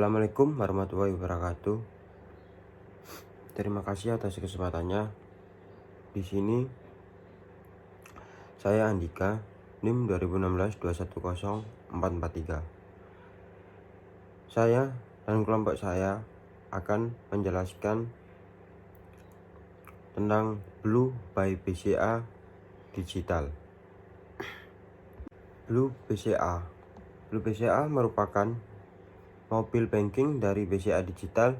Assalamualaikum warahmatullahi wabarakatuh. Terima kasih atas kesempatannya. Di sini saya Andika, NIM 2016210443. Saya dan kelompok saya akan menjelaskan tentang Blue by BCA Digital. Blue BCA merupakan mobil banking dari BCA Digital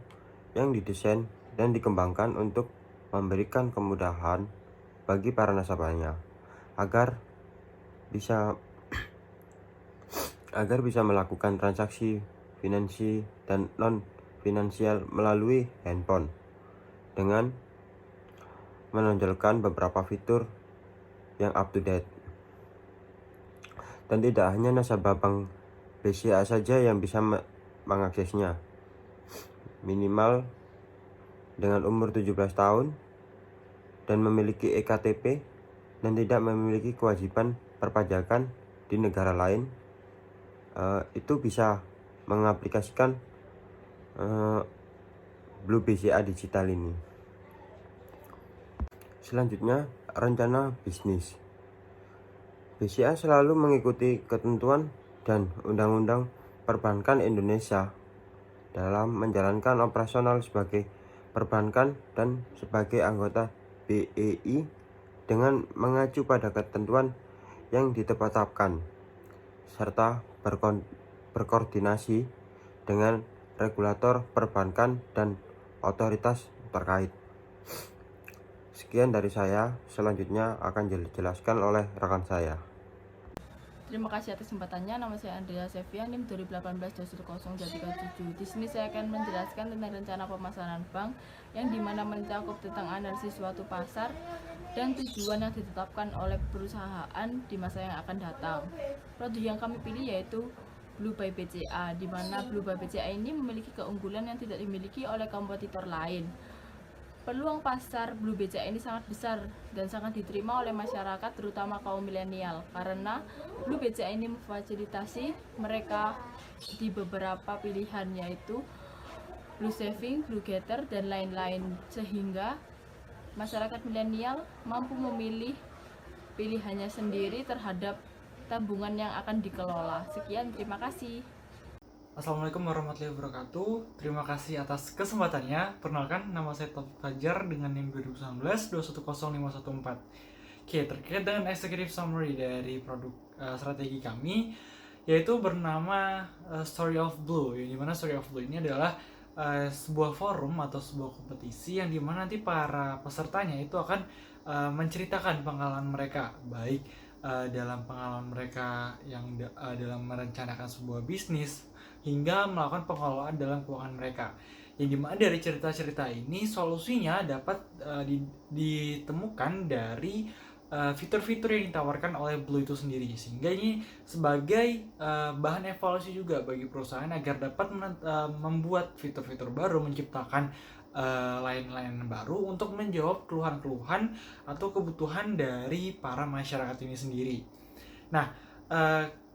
yang didesain dan dikembangkan untuk memberikan kemudahan bagi para nasabahnya agar bisa melakukan transaksi finansi dan non finansial melalui handphone dengan menonjolkan beberapa fitur yang up to date. Dan tidak hanya nasabah bank BCA saja yang bisa mengaksesnya, minimal dengan umur 17 tahun dan memiliki EKTP dan tidak memiliki kewajiban perpajakan di negara lain, itu bisa mengaplikasikan Blue BCA Digital ini. Selanjutnya, rencana bisnis. BCA selalu mengikuti ketentuan dan undang-undang perbankan Indonesia dalam menjalankan operasional sebagai perbankan dan sebagai anggota BEI dengan mengacu pada ketentuan yang ditetapkan serta berkoordinasi dengan regulator perbankan dan otoritas terkait. Sekian dari saya, selanjutnya akan dijelaskan oleh rekan saya. Terima kasih atas kesempatannya. Nama saya Andrea Sevia, NIM 2018-210-337. Di sini saya akan menjelaskan tentang rencana pemasaran bank yang dimana mencakup tentang analisis suatu pasar dan tujuan yang ditetapkan oleh perusahaan di masa yang akan datang. Produk yang kami pilih yaitu Blue by BCA, di mana Blue by BCA ini memiliki keunggulan yang tidak dimiliki oleh kompetitor lain. Peluang pasar Blue BCA ini sangat besar dan sangat diterima oleh masyarakat, terutama kaum milenial, karena Blue BCA ini memfasilitasi mereka di beberapa pilihan, yaitu Blue Saving, Blue Getter, dan lain-lain, sehingga masyarakat milenial mampu memilih pilihannya sendiri terhadap tabungan yang akan dikelola. Sekian, terima kasih. Assalamualaikum warahmatullahi wabarakatuh. Terima kasih atas kesempatannya. Perkenalkan, nama saya Taufik Fajar dengan NIM 2019-210-514. Oke, terkait dengan executive summary dari produk strategi kami, yaitu bernama Story of Blue. Yang dimana Story of Blue ini adalah sebuah forum atau sebuah kompetisi yang dimana nanti para pesertanya itu akan menceritakan pengalaman mereka, baik dalam pengalaman mereka yang dalam merencanakan sebuah bisnis hingga melakukan pengelolaan dalam keuangan mereka. Yang dimana dari cerita-cerita ini solusinya dapat ditemukan dari fitur-fitur yang ditawarkan oleh Blue itu sendiri, sehingga ini sebagai bahan evaluasi juga bagi perusahaan agar dapat membuat fitur-fitur baru, menciptakan lain-lain baru untuk menjawab keluhan-keluhan atau kebutuhan dari para masyarakat ini sendiri. Nah,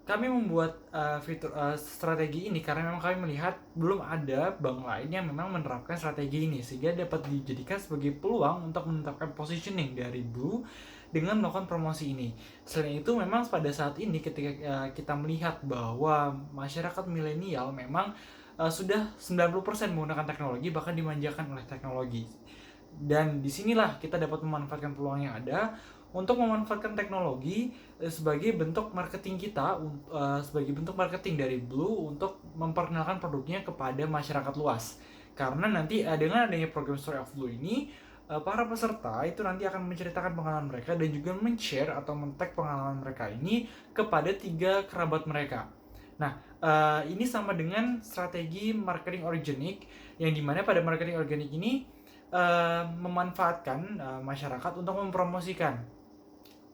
kami membuat fitur strategi ini karena memang kami melihat belum ada bank lain yang memang menerapkan strategi ini, sehingga dapat dijadikan sebagai peluang untuk menetapkan positioning dari Blue dengan melakukan promosi ini. Selain itu, memang pada saat ini ketika kita melihat bahwa masyarakat milenial memang sudah 90% menggunakan teknologi, bahkan dimanjakan oleh teknologi. Dan disinilah kita dapat memanfaatkan peluang yang ada untuk memanfaatkan teknologi sebagai bentuk marketing kita, sebagai bentuk marketing dari Blue untuk memperkenalkan produknya kepada masyarakat luas. Karena nanti dengan adanya program Story of Blue ini, para peserta itu nanti akan menceritakan pengalaman mereka dan juga men-share atau men-tag pengalaman mereka ini kepada 3 kerabat mereka. Nah, ini sama dengan strategi marketing organik, yang dimana pada marketing organik ini memanfaatkan masyarakat untuk mempromosikan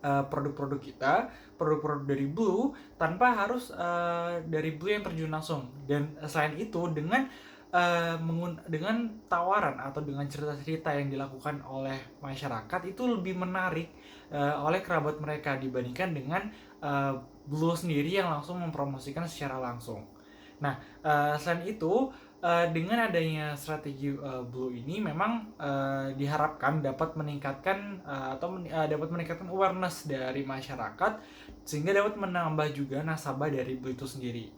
produk-produk kita, produk-produk dari Blue tanpa harus dari Blue yang terjun langsung. Dan selain itu dengan tawaran atau dengan cerita-cerita yang dilakukan oleh masyarakat itu lebih menarik oleh kerabat mereka dibandingkan dengan Blue sendiri yang langsung mempromosikan secara langsung. Nah, selain itu dengan adanya strategi Blue ini memang diharapkan dapat meningkatkan dapat meningkatkan awareness dari masyarakat sehingga dapat menambah juga nasabah dari Blue itu sendiri.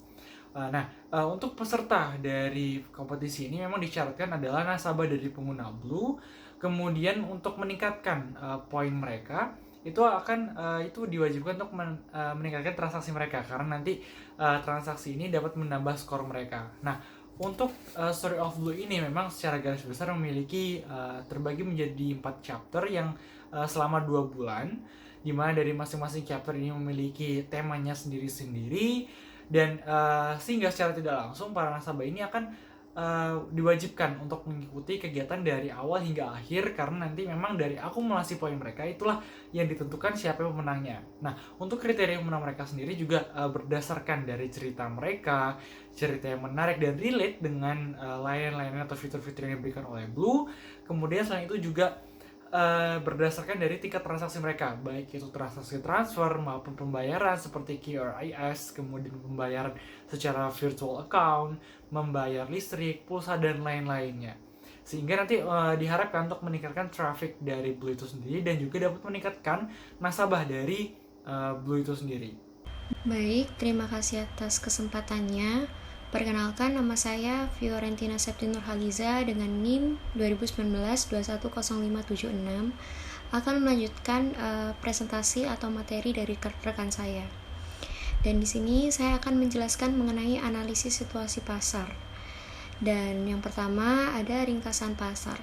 Untuk peserta dari kompetisi ini memang disyaratkan adalah nasabah dari pengguna Blue. Kemudian untuk meningkatkan poin mereka itu diwajibkan untuk meningkatkan transaksi mereka karena nanti transaksi ini dapat menambah skor mereka. Nah, untuk Story of Blue ini memang secara garis besar memiliki terbagi menjadi 4 chapter yang selama 2 bulan, di mana dari masing-masing chapter ini memiliki temanya sendiri-sendiri, dan sehingga secara tidak langsung para nasabah ini akan diwajibkan untuk mengikuti kegiatan dari awal hingga akhir karena nanti memang dari akumulasi poin mereka itulah yang ditentukan siapa pemenangnya. Nah, untuk kriteria pemenang mereka sendiri juga berdasarkan dari cerita mereka, cerita yang menarik dan relate dengan layanan-layanan atau fitur-fitur yang diberikan oleh Blue. Kemudian selain itu juga berdasarkan dari tingkat transaksi mereka, baik itu transaksi transfer maupun pembayaran seperti QRIS, kemudian pembayaran secara virtual account, membayar listrik, pulsa, dan lain-lainnya. Sehingga nanti diharapkan untuk meningkatkan traffic dari Blue itu sendiri dan juga dapat meningkatkan nasabah dari Blue itu sendiri. Baik, terima kasih atas kesempatannya. Perkenalkan, nama saya Fiorentina Septi Nurhaliza dengan NIM 2019-210576 akan melanjutkan presentasi atau materi dari rekan saya. Dan di sini saya akan menjelaskan mengenai analisis situasi pasar. Dan yang pertama ada ringkasan pasar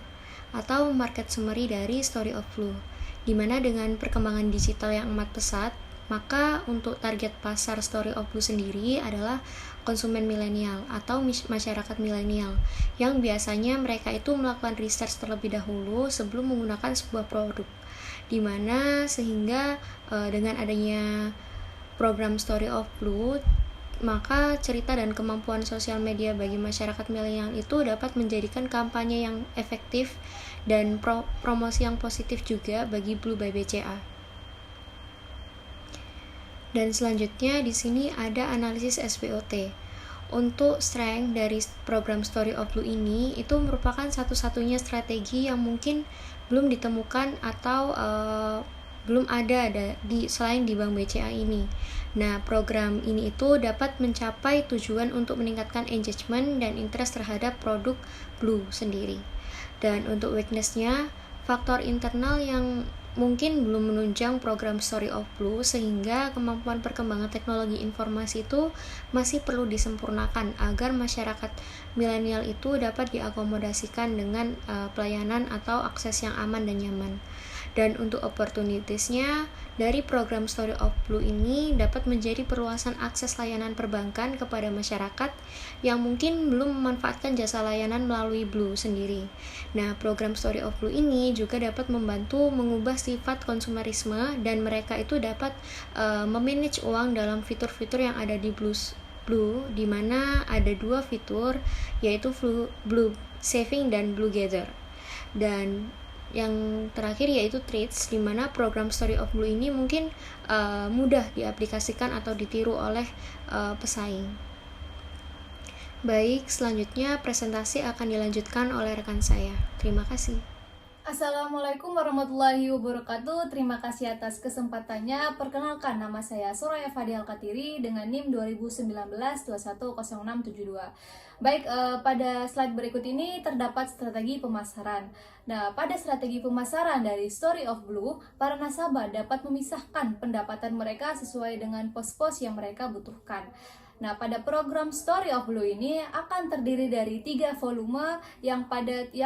atau market summary dari Story of Blue, di mana dengan perkembangan digital yang amat pesat, maka untuk target pasar Story of Blue sendiri adalah konsumen milenial atau masyarakat milenial yang biasanya mereka itu melakukan research terlebih dahulu sebelum menggunakan sebuah produk, dimana sehingga dengan adanya program Story of Blue, maka cerita dan kemampuan sosial media bagi masyarakat milenial itu dapat menjadikan kampanye yang efektif dan promosi yang positif juga bagi Blue by BCA. Dan selanjutnya di sini ada analisis SWOT. Untuk strength dari program Story of Blue ini itu merupakan satu-satunya strategi yang mungkin belum ditemukan atau belum ada selain di Bank BCA ini. Nah, program ini itu dapat mencapai tujuan untuk meningkatkan engagement dan interest terhadap produk Blue sendiri. Dan untuk weakness-nya, faktor internal yang mungkin belum menunjang program Story of Blue sehingga kemampuan perkembangan teknologi informasi itu masih perlu disempurnakan agar masyarakat milenial itu dapat diakomodasikan dengan pelayanan atau akses yang aman dan nyaman. Dan untuk opportunities-nya dari program Story of Blue ini dapat menjadi perluasan akses layanan perbankan kepada masyarakat yang mungkin belum memanfaatkan jasa layanan melalui Blue sendiri. Nah, program Story of Blue ini juga dapat membantu mengubah sifat konsumerisme dan mereka itu dapat memanage uang dalam fitur-fitur yang ada di Blue, di mana ada 2 fitur, yaitu Blue Saving dan Blue Gather. Dan yang terakhir yaitu Trades, di mana program Story of Blue ini mungkin mudah diaplikasikan atau ditiru oleh pesaing. Baik, selanjutnya presentasi akan dilanjutkan oleh rekan saya. Terima kasih. Assalamualaikum warahmatullahi wabarakatuh. Terima kasih atas kesempatannya. Perkenalkan, nama saya Soraya Fadil Katiri dengan NIM 2019-210672. Baik, pada slide berikut ini terdapat strategi pemasaran. Nah, pada strategi pemasaran dari Story of Blue, para nasabah dapat memisahkan pendapatan mereka sesuai dengan pos-pos yang mereka butuhkan. Nah, pada program Story of Blue ini akan terdiri dari 3 volume yang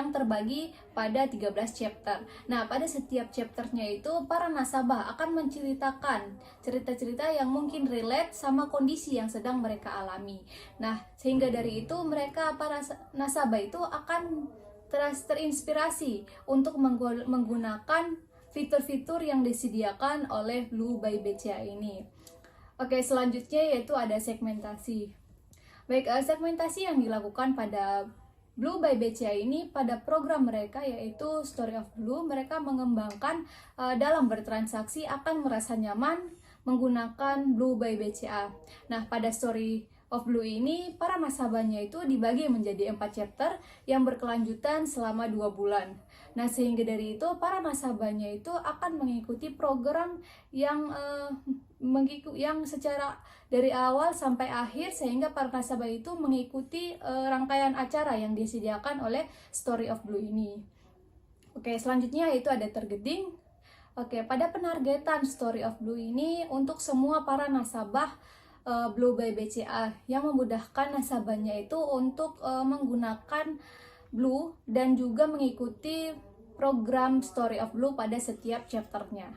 terbagi pada 13 chapter. Nah, pada setiap chapternya itu para nasabah akan menceritakan cerita-cerita yang mungkin relate sama kondisi yang sedang mereka alami. Nah, sehingga dari itu para nasabah itu akan terinspirasi untuk menggunakan fitur-fitur yang disediakan oleh Blue by BCA ini. Oke, selanjutnya yaitu ada segmentasi. Baik, segmentasi yang dilakukan pada Blue by BCA ini pada program mereka yaitu Story of Blue, mereka mengembangkan dalam bertransaksi akan merasa nyaman menggunakan Blue by BCA. Nah, pada Story of Blue ini, para nasabahnya itu dibagi menjadi 4 chapter yang berkelanjutan selama 2 bulan. Nah, sehingga dari itu para nasabahnya itu akan mengikuti program yang yang secara dari awal sampai akhir, sehingga para nasabah itu mengikuti rangkaian acara yang disediakan oleh Story of Blue ini. Oke, selanjutnya yaitu ada targeting. Oke, pada penargetan Story of Blue ini untuk semua para nasabah Blue by BCA yang memudahkan nasabahnya itu untuk menggunakan Blue dan juga mengikuti program Story of Blue pada setiap chapternya.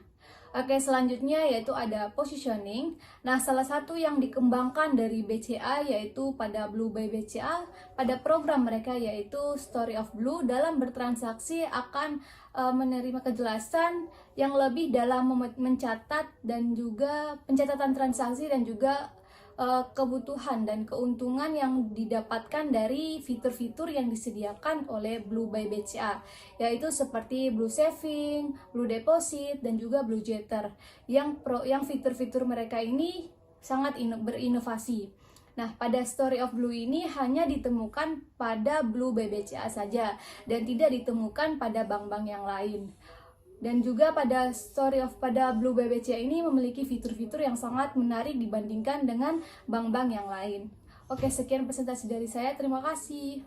Oke, selanjutnya yaitu ada positioning. Nah, salah satu yang dikembangkan dari BCA yaitu pada Blue by BCA, pada program mereka yaitu Story of Blue dalam bertransaksi akan menerima kejelasan yang lebih dalam mencatat dan juga pencatatan transaksi dan juga kebutuhan dan keuntungan yang didapatkan dari fitur-fitur yang disediakan oleh Blue by BCA, yaitu seperti Blue Saving, Blue Deposit, dan juga Blue Jeter yang fitur-fitur mereka ini sangat berinovasi. Nah, pada Story of Blue ini hanya ditemukan pada Blue by BCA saja dan tidak ditemukan pada bank-bank yang lain. Dan juga pada Blue by BCA ini memiliki fitur-fitur yang sangat menarik dibandingkan dengan bank-bank yang lain. Oke, sekian presentasi dari saya. Terima kasih.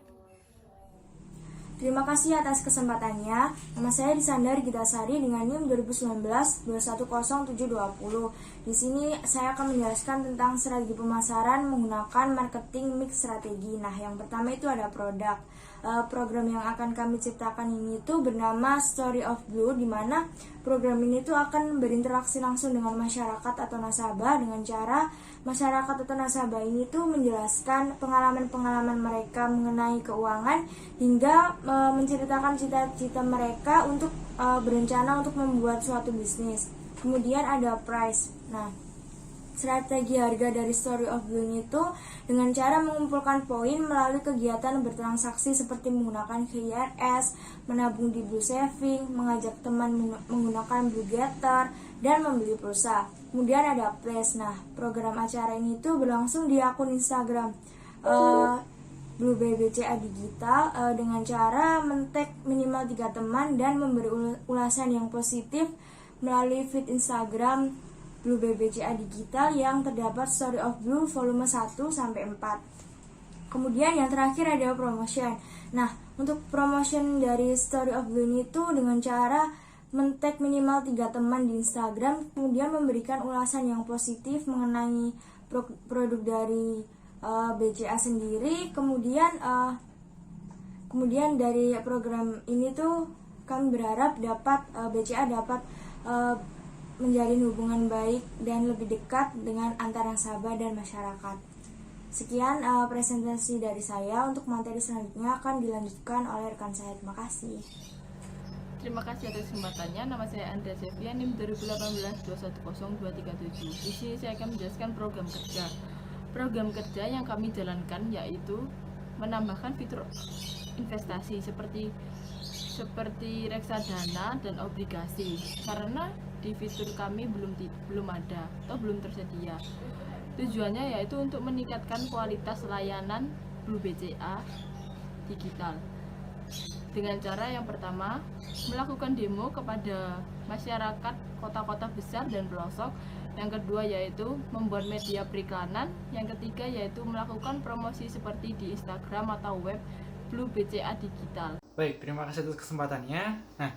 Terima kasih atas kesempatannya. Nama saya Disandar Gitasari dengan NIM 2019-210720. Di sini saya akan menjelaskan tentang strategi pemasaran menggunakan marketing mix strategi. Nah, yang pertama itu ada produk. Program yang akan kami ciptakan ini tuh bernama Story of Blue, di mana program ini tuh akan berinteraksi langsung dengan masyarakat atau nasabah dengan cara masyarakat atau nasabah ini tuh menjelaskan pengalaman-pengalaman mereka mengenai keuangan hingga menceritakan cita-cita mereka untuk berencana untuk membuat suatu bisnis. Kemudian ada price. Nah, strategi harga dari Story of Blue itu dengan cara mengumpulkan poin melalui kegiatan bertransaksi seperti menggunakan KRS, menabung di Blue Saving, mengajak teman menggunakan Blue Getter, dan membeli pulsa. Kemudian ada Place. Nah, program acara ini tuh berlangsung di akun Instagram Blue by BCA Digital dengan cara men-tag minimal 3 teman dan memberi ulasan yang positif melalui feed Instagram Blue by BCA Digital yang terdapat Story of Blue volume 1-4. Kemudian yang terakhir ada promotion. Nah, untuk promotion dari Story of Blue ini tuh dengan cara men-tag minimal 3 teman di Instagram, kemudian memberikan ulasan yang positif mengenai produk dari BCA sendiri. Kemudian dari program ini tuh kami berharap BCA dapat menjalin hubungan baik dan lebih dekat dengan antara nasabah dan masyarakat. Sekian presentasi dari saya. Untuk materi selanjutnya akan dilanjutkan oleh rekan saya. Terima kasih. Terima kasih atas kesempatannya. Nama saya Andrea Sevia, NIM 2018-210237. Di sini saya akan menjelaskan program kerja. Program kerja yang kami jalankan yaitu menambahkan fitur investasi seperti reksadana dan obligasi, karena di fitur kami belum ada atau belum tersedia. Tujuannya yaitu untuk meningkatkan kualitas layanan Blue BCA Digital dengan cara yang pertama melakukan demo kepada masyarakat kota-kota besar dan pelosok, yang kedua yaitu membuat media periklanan, yang ketiga yaitu melakukan promosi seperti di Instagram atau web Blue BCA Digital. Baik, terima kasih atas kesempatannya. Nah,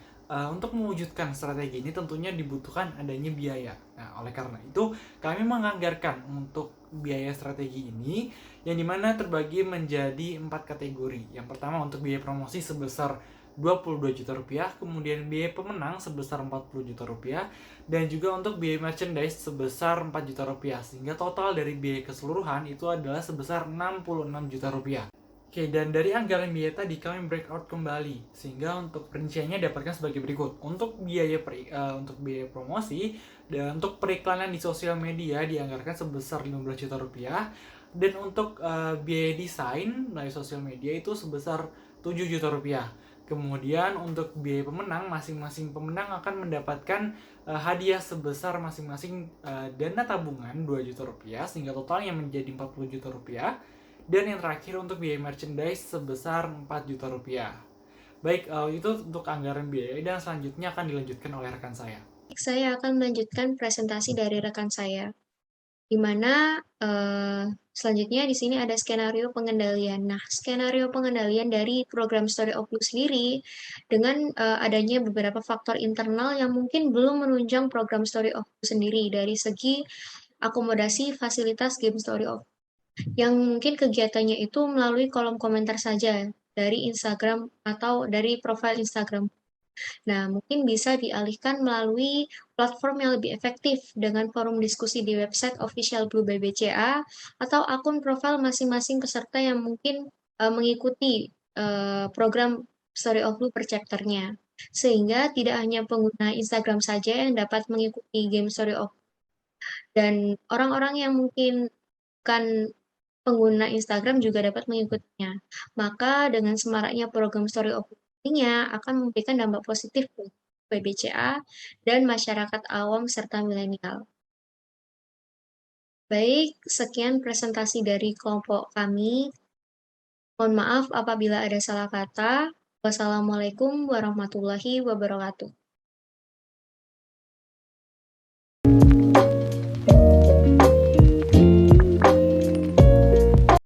untuk mewujudkan strategi ini tentunya dibutuhkan adanya biaya. Nah, oleh karena itu kami menganggarkan untuk biaya strategi ini yang dimana terbagi menjadi 4 kategori. Yang pertama untuk biaya promosi sebesar 22 juta rupiah, kemudian biaya pemenang sebesar 40 juta rupiah, dan juga untuk biaya merchandise sebesar 4 juta rupiah, sehingga total dari biaya keseluruhan itu adalah sebesar 66 juta rupiah. Oke, dan dari anggaran biaya tadi kami breakout kembali, sehingga untuk perinciannya dapatkan sebagai berikut. Untuk biaya promosi dan untuk periklanan di sosial media dianggarkan sebesar 15 juta rupiah, dan untuk biaya desain melalui sosial media itu sebesar 7 juta rupiah. Kemudian untuk biaya pemenang, masing-masing pemenang akan mendapatkan hadiah sebesar masing-masing dana tabungan 2 juta rupiah, sehingga totalnya menjadi 40 juta rupiah. Dan yang terakhir untuk biaya merchandise sebesar 4 juta rupiah. Baik, itu untuk anggaran biaya, dan selanjutnya akan dilanjutkan oleh rekan saya. Saya akan melanjutkan presentasi dari rekan saya, di mana selanjutnya di sini ada skenario pengendalian. Nah, skenario pengendalian dari program Story of Blue sendiri dengan adanya beberapa faktor internal yang mungkin belum menunjang program Story of Blue sendiri dari segi akomodasi fasilitas game Story of yang mungkin kegiatannya itu melalui kolom komentar saja dari Instagram atau dari profil Instagram. Nah, mungkin bisa dialihkan melalui platform yang lebih efektif dengan forum diskusi di website official Blue by BCA atau akun profil masing-masing peserta yang mungkin mengikuti program Story of Blue per chapternya. Sehingga tidak hanya pengguna Instagram saja yang dapat mengikuti game Story of Blue, dan orang-orang yang mungkin bukan pengguna Instagram juga dapat mengikutinya. Maka dengan semaraknya program Story of Blue-nya akan memberikan dampak positif untuk BBCA dan masyarakat awam serta milenial. Baik, sekian presentasi dari kelompok kami. Mohon maaf apabila ada salah kata. Wassalamualaikum warahmatullahi wabarakatuh.